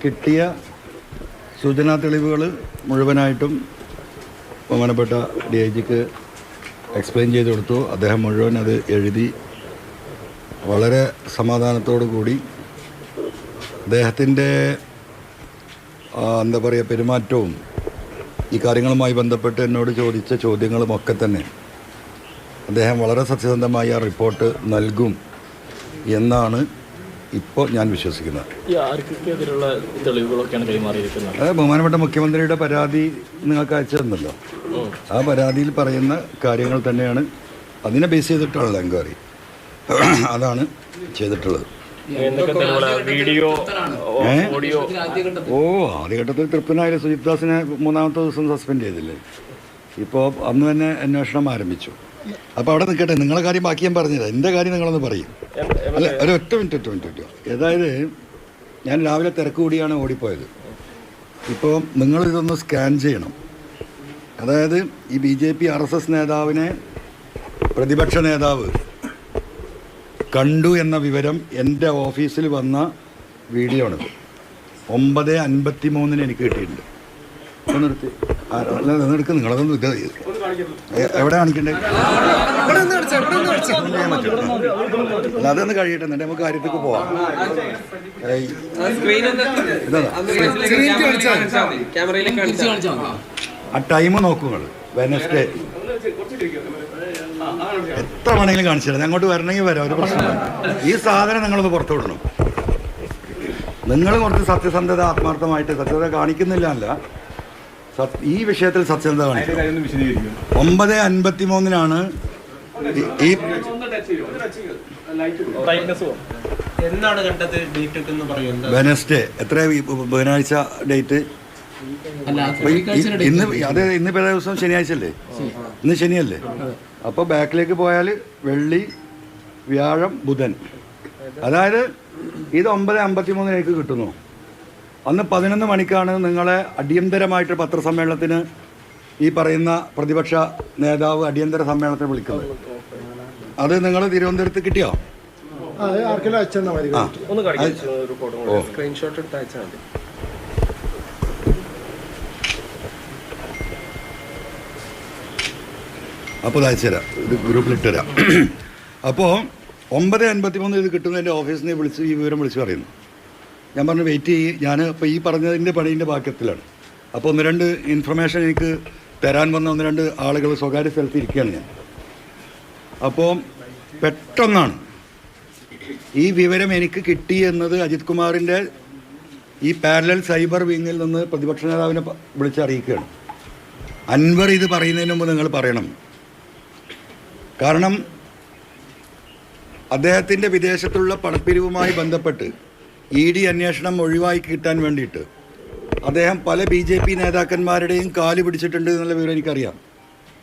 കിട്ടിയ സൂചനാ തെളിവുകൾ മുഴുവനായിട്ടും ബഹുമാനപ്പെട്ട DIGക്ക് എക്സ്പ്ലെയിൻ ചെയ്ത് കൊടുത്തു. അദ്ദേഹം മുഴുവൻ അത് എഴുതി വളരെ സമാധാനത്തോടു കൂടി അദ്ദേഹത്തിൻ്റെ എന്താ പറയുക പെരുമാറ്റവും ഈ കാര്യങ്ങളുമായി ബന്ധപ്പെട്ട് എന്നോട് ചോദിച്ച ചോദ്യങ്ങളുമൊക്കെ തന്നെ അദ്ദേഹം വളരെ സത്യസന്ധമായി ആ റിപ്പോർട്ട് നൽകും എന്നാണ് ഇപ്പോൾ ഞാൻ വിശ്വസിക്കുന്നത്. അത് ബഹുമാനപ്പെട്ട മുഖ്യമന്ത്രിയുടെ പരാതി നിങ്ങൾക്ക് അയച്ചു തന്നല്ലോ. ആ പരാതിയിൽ പറയുന്ന കാര്യങ്ങൾ തന്നെയാണ് അതിനെ ബേസ് ചെയ്തിട്ടുള്ള എൻക്വയറി. അതാണ് ചെയ്തിട്ടുള്ളത്. ആദ്യഘട്ടത്തിൽ തൃപ്തനായ സുജിത് ദാസിനെ 3ാമത്തെ ദിവസം സസ്പെൻഡ് ചെയ്തില്ലേ. ഇപ്പോൾ അന്ന് തന്നെ അന്വേഷണം ആരംഭിച്ചു. അപ്പോൾ അവിടെ നിൽക്കട്ടെ, നിങ്ങളെ കാര്യം ബാക്കി ഞാൻ പറഞ്ഞത്, എൻ്റെ കാര്യം നിങ്ങളൊന്ന് പറയും. അല്ല, ഒറ്റ മിനിറ്റ്. അതായത് ഞാൻ രാവിലെ തിരക്ക് കൂടിയാണ് ഓടിപ്പോയത്. ഇപ്പോൾ നിങ്ങളിതൊന്ന് സ്കാൻ ചെയ്യണം. അതായത് ഈ BJP RSS നേതാവിനെ പ്രതിപക്ഷ നേതാവ് കണ്ടു എന്ന വിവരം എൻ്റെ ഓഫീസിൽ വന്ന വീഡിയോ ആണിത്. 9:53 എനിക്ക് കിട്ടിയിട്ടുണ്ട്. ഒന്നെടുത്ത് എടുക്ക്, നിങ്ങളതൊന്നും ഇത് എവിടെ കാണിക്കണ്ടേ? അല്ല, അതൊന്ന് കഴിയട്ടെ, എന്നിട്ട് നമുക്ക് കാര്യത്തേക്ക് പോവാം. ആ ടൈം നോക്കുക. വെനസ്ഡേ എത്ര വേണമെങ്കിലും കാണിച്ചു തരാം. അങ്ങോട്ട് വരണമെങ്കിൽ വരാം, ഒരു പ്രശ്നമില്ല. ഈ സാധനം നിങ്ങളൊന്ന് പുറത്തു വിടണം. നിങ്ങൾ കുറച്ച് സത്യസന്ധത ആത്മാർത്ഥമായിട്ട് സത്യസന്ധത കാണിക്കുന്നില്ല അല്ല, ഈ വിഷയത്തിൽ സത്യസന്ധത കാണിക്കും. 9:53 ഈ വെനസ്ഡേ. എത്ര ബുധനാഴ്ച ഡേറ്റ്? ഇന്നിപ്പോൾ ദിവസം ശനിയാഴ്ച അല്ലേ? ഇന്ന് ശനിയല്ലേ? അപ്പോൾ ബാക്കിലേക്ക് പോയാൽ വെള്ളി, വ്യാഴം, ബുധൻ. അതായത് ഇത് 9:53 കിട്ടുന്നു. അന്ന് 11 മണിക്കാണ് നിങ്ങളെ അടിയന്തരമായിട്ട് പത്രസമ്മേളനത്തിന് ഈ പറയുന്ന പ്രതിപക്ഷ നേതാവ് അടിയന്തര സമ്മേളനത്തിന് വിളിക്കുന്നത്. അത് നിങ്ങൾ തിരുവനന്തപുരത്ത് കിട്ടിയോ? അപ്പോൾ അയച്ചു തരാം, ഇത് ഗ്രൂപ്പിലിട്ട് തരാം. അപ്പോൾ 9:53 ഇത് കിട്ടുന്നതിൻ്റെ ഓഫീസിൽ നിന്ന് വിളിച്ച് ഈ വിവരം വിളിച്ച് പറയുന്നു. ഞാൻ പറഞ്ഞു വെയിറ്റ് ചെയ്യും. ഞാൻ ഇപ്പോൾ ഈ പറഞ്ഞതിൻ്റെ പണീൻ്റെ ഭാഗ്യത്തിലാണ്. അപ്പോൾ 1-2 ഇൻഫർമേഷൻ എനിക്ക് തരാൻ വന്ന 1-2 ആളുകൾ സ്വകാര്യ സ്ഥലത്ത് ഇരിക്കുകയാണ് ഞാൻ. അപ്പോൾ പെട്ടെന്നാണ് ഈ വിവരം എനിക്ക് കിട്ടി എന്നത് അജിത് കുമാറിൻ്റെ ഈ പാരലൽ സൈബർ വിങ്ങിൽ നിന്ന് പ്രതിപക്ഷ നേതാവിനെ വിളിച്ചറിയിക്കുകയാണ്. അൻവർ ഇത് പറയുന്നതിന് മുമ്പ് നിങ്ങൾ പറയണം. കാരണം അദ്ദേഹത്തിൻ്റെ വിദേശത്തുള്ള പണപ്പിരിവുമായി ബന്ധപ്പെട്ട് ED അന്വേഷണം ഒഴിവാക്കി കിട്ടാൻ വേണ്ടിയിട്ട് അദ്ദേഹം പല BJP നേതാക്കന്മാരുടെയും കാല് പിടിച്ചിട്ടുണ്ട് എന്നുള്ള വിവരം എനിക്കറിയാം.